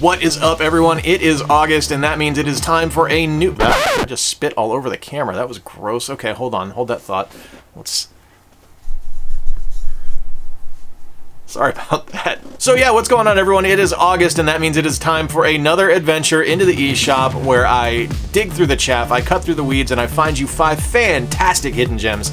What is up, everyone? It is August, and that means it is time for a new... I just spit all over the camera. That was gross. Okay, hold on. Hold that thought. Let's... Sorry about that. So yeah, what's going on, everyone? It is August, and that means it is time for another adventure into the eShop where I dig through the chaff, I cut through the weeds, and I find you 5 fantastic hidden gems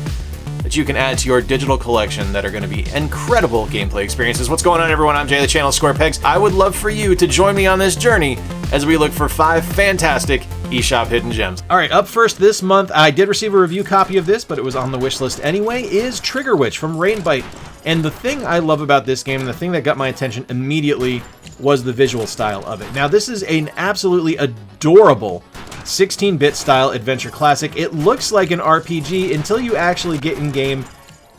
that you can add to your digital collection that are going to be incredible gameplay experiences. What's going on, everyone? I'm Jay, the channel Square Pegs. I would love for you to join me on this journey as we look for 5 fantastic eShop hidden gems. All right, up first this month, I did receive a review copy of this, but it was on the wish list anyway, is Trigger Witch from Rainbite. And the thing I love about this game, and the thing that got my attention immediately, was the visual style of it. Now, this is an absolutely adorable 16-bit style adventure classic. It looks like an RPG until you actually get in game,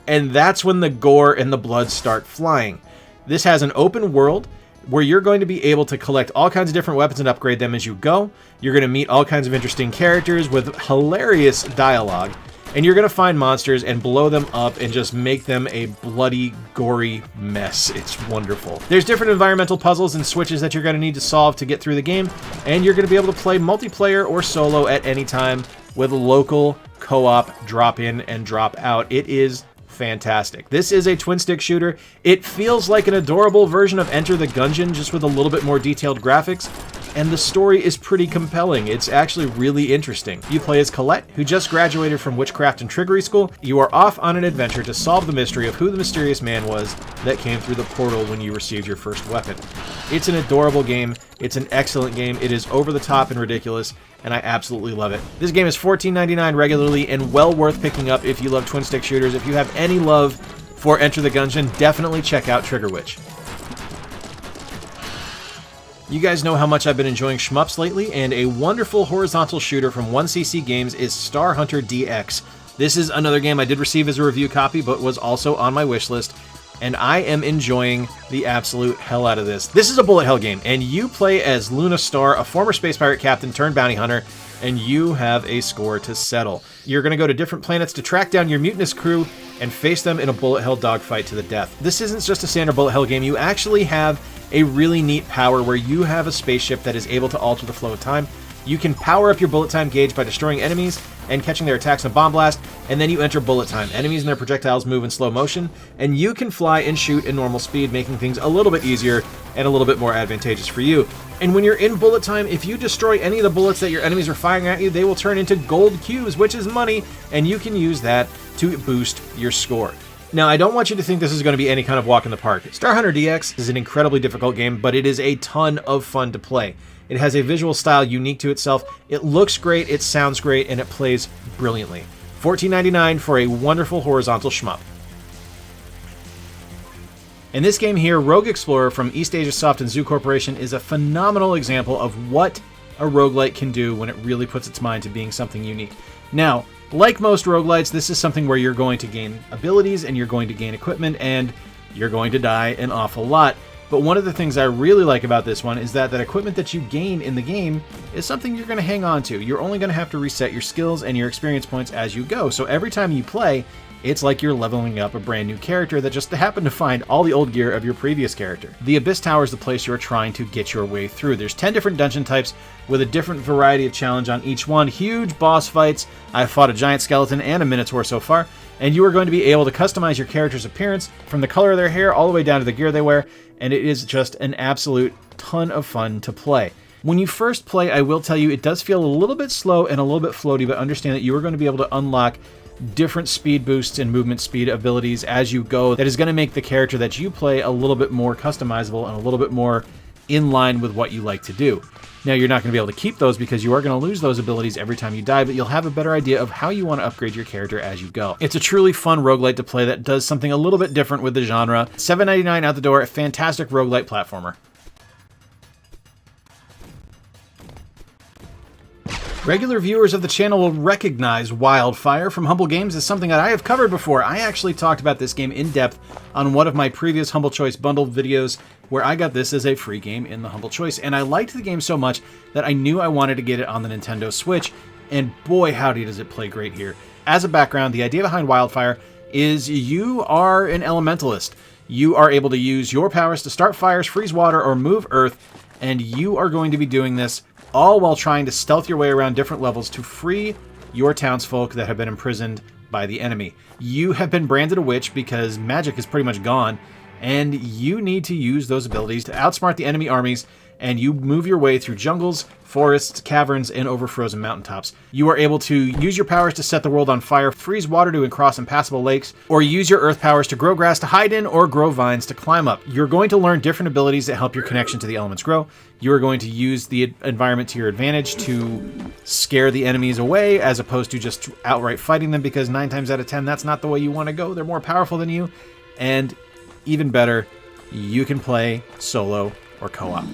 and that's when the gore and the blood start flying. This has an open world where you're going to be able to collect all kinds of different weapons and upgrade them as you go. You're going to meet all kinds of interesting characters with hilarious dialogue, and you're going to find monsters and blow them up and just make them a bloody, gory mess. It's wonderful. There's different environmental puzzles and switches that you're going to need to solve to get through the game, and you're going to be able to play multiplayer or solo at any time with local co-op drop in and drop out. It is fantastic. This is a twin-stick shooter. It feels like an adorable version of Enter the Gungeon, just with a little bit more detailed graphics. And the story is pretty compelling. It's actually really interesting. You play as Colette, who just graduated from Witchcraft and Trickery School. You are off on an adventure to solve the mystery of who the mysterious man was that came through the portal when you received your first weapon. It's an adorable game. It's an excellent game. It is over the top and ridiculous, and I absolutely love it. This game is $14.99 regularly and well worth picking up if you love twin-stick shooters. If you have any love for Enter the Gungeon, definitely check out Trigger Witch. You guys know how much I've been enjoying shmups lately, and a wonderful horizontal shooter from 1cc Games is Star Hunter DX. This is another game I did receive as a review copy, but was also on my wish list, and I am enjoying the absolute hell out of this. This is a bullet hell game, and you play as Luna Star, a former space pirate captain turned bounty hunter, and you have a score to settle. You're going to go to different planets to track down your mutinous crew and face them in a bullet hell dogfight to the death. This isn't just a standard bullet hell game. You actually have a really neat power where you have a spaceship that is able to alter the flow of time. You can power up your bullet time gauge by destroying enemies and catching their attacks in a bomb blast, and then you enter bullet time. Enemies and their projectiles move in slow motion, and you can fly and shoot in normal speed, making things a little bit easier and a little bit more advantageous for you. And when you're in bullet time, if you destroy any of the bullets that your enemies are firing at you, they will turn into gold cubes, which is money, and you can use that to boost your score. Now, I don't want you to think this is going to be any kind of walk in the park. Star Hunter DX is an incredibly difficult game, but it is a ton of fun to play. It has a visual style unique to itself. It looks great, it sounds great, and it plays brilliantly. $14.99 for a wonderful horizontal shmup. In this game here, Rogue Explorer from East Asia Soft and Zoo Corporation is a phenomenal example of what a roguelite can do when it really puts its mind to being something unique. Now, like most roguelites, this is something where you're going to gain abilities and you're going to gain equipment and you're going to die an awful lot. But one of the things I really like about this one is that equipment that you gain in the game is something you're going to hang on to. You're only going to have to reset your skills and your experience points as you go. So every time you play, it's like you're leveling up a brand new character that just happened to find all the old gear of your previous character. The Abyss Tower is the place you are trying to get your way through. There's 10 different dungeon types with a different variety of challenge on each one. Huge boss fights. I've fought a giant skeleton and a minotaur so far. And you are going to be able to customize your character's appearance from the color of their hair all the way down to the gear they wear. And it is just an absolute ton of fun to play. When you first play, I will tell you, it does feel a little bit slow and a little bit floaty, but understand that you are going to be able to unlock different speed boosts and movement speed abilities as you go. That is going to make the character that you play a little bit more customizable and a little bit more in line with what you like to do. Now, you're not going to be able to keep those because you are going to lose those abilities every time you die, but you'll have a better idea of how you want to upgrade your character as you go. It's a truly fun roguelite to play that does something a little bit different with the genre. $7.99 out the door, a fantastic roguelite platformer. Regular viewers of the channel will recognize Wildfire from Humble Games as something that I have covered before. I actually talked about this game in depth on one of my previous Humble Choice bundled videos where I got this as a free game in the Humble Choice. And I liked the game so much that I knew I wanted to get it on the Nintendo Switch. And boy, howdy does it play great here. As a background, the idea behind Wildfire is you are an elementalist. You are able to use your powers to start fires, freeze water, or move earth. and you are going to be doing this all while trying to stealth your way around different levels to free your townsfolk that have been imprisoned by the enemy. You have been branded a witch because magic is pretty much gone, and you need to use those abilities to outsmart the enemy armies, and you move your way through jungles, forests, caverns, and over frozen mountaintops. You are able to use your powers to set the world on fire, freeze water to cross impassable lakes, or use your earth powers to grow grass to hide in or grow vines to climb up. You're going to learn different abilities that help your connection to the elements grow. You are going to use the environment to your advantage to scare the enemies away as opposed to just outright fighting them, because 9 times out of 10, that's not the way you want to go. They're more powerful than you, and even better, you can play solo or co-op.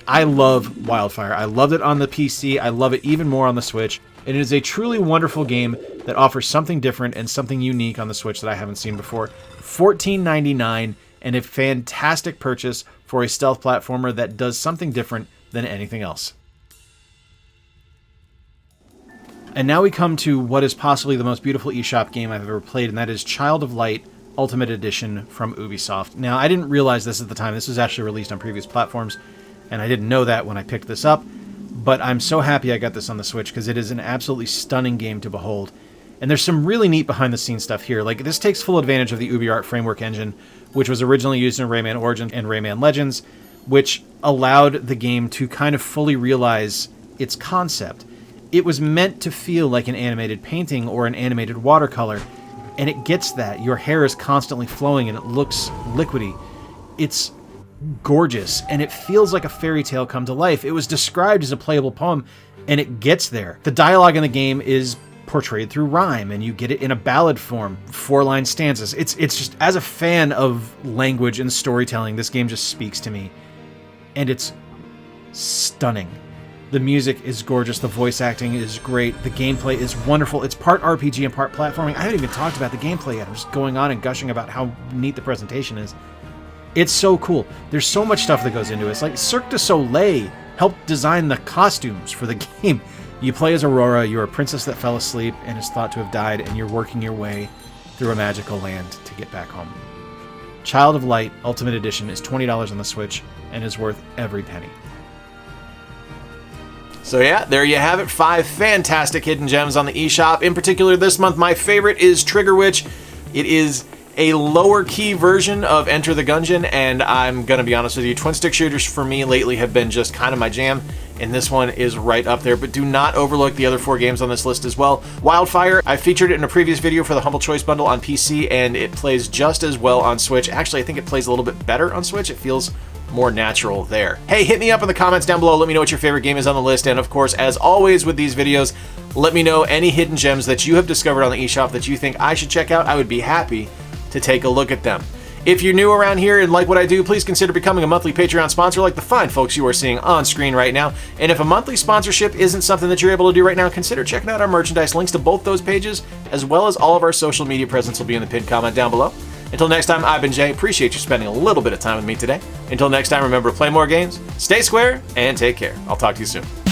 I love Wildfire. I loved it on the PC. I love it even more on the Switch. And it is a truly wonderful game that offers something different and something unique on the Switch that I haven't seen before. $14.99 and a fantastic purchase for a stealth platformer that does something different than anything else. And now we come to what is possibly the most beautiful eShop game I've ever played, and that is Child of Light Ultimate Edition from Ubisoft. Now, I didn't realize this at the time. This was actually released on previous platforms, and I didn't know that when I picked this up, but I'm so happy I got this on the Switch because it is an absolutely stunning game to behold. And there's some really neat behind-the-scenes stuff here. Like, this takes full advantage of the UbiArt framework engine, which was originally used in Rayman Origins and Rayman Legends, which allowed the game to kind of fully realize its concept. It was meant to feel like an animated painting or an animated watercolor, and it gets that. Your hair is constantly flowing and it looks liquidy. It's gorgeous, and it feels like a fairy tale come to life. It was described as a playable poem, and it gets there. The dialogue in the game is portrayed through rhyme, and you get it in a ballad form, 4-line stanzas. It's just, as a fan of language and storytelling, this game just speaks to me, and it's stunning. The music is gorgeous, the voice acting is great, the gameplay is wonderful. It's part RPG and part platforming. I haven't even talked about the gameplay yet. I'm just going on and gushing about how neat the presentation is. It's so cool. There's so much stuff that goes into it. It's like Cirque du Soleil helped design the costumes for the game. You play as Aurora, you're a princess that fell asleep and is thought to have died, and you're working your way through a magical land to get back home. Child of Light Ultimate Edition is $20 on the Switch and is worth every penny. So yeah, there you have it. 5 fantastic hidden gems on the eShop. In particular, this month, my favorite is Trigger Witch. It is a lower key version of Enter the Gungeon, and I'm gonna be honest with you, twin stick shooters for me lately have been just kind of my jam, and this one is right up there. But do not overlook the other 4 games on this list as well. Wildfire, I featured it in a previous video for the Humble Choice Bundle on PC, and it plays just as well on Switch. Actually, I think it plays a little bit better on Switch. It feels more natural there. Hey, hit me up in the comments down below. Let me know what your favorite game is on the list. And of course, as always with these videos, let me know any hidden gems that you have discovered on the eShop that you think I should check out. I would be happy to take a look at them. If you're new around here and like what I do, please consider becoming a monthly Patreon sponsor like the fine folks you are seeing on screen right now. And if a monthly sponsorship isn't something that you're able to do right now, consider checking out our merchandise. Links to both those pages, as well as all of our social media presence, will be in the pinned comment down below. Until next time, I've been Jay. Appreciate you spending a little bit of time with me today. Until next time, remember to play more games, stay square, and take care. I'll talk to you soon.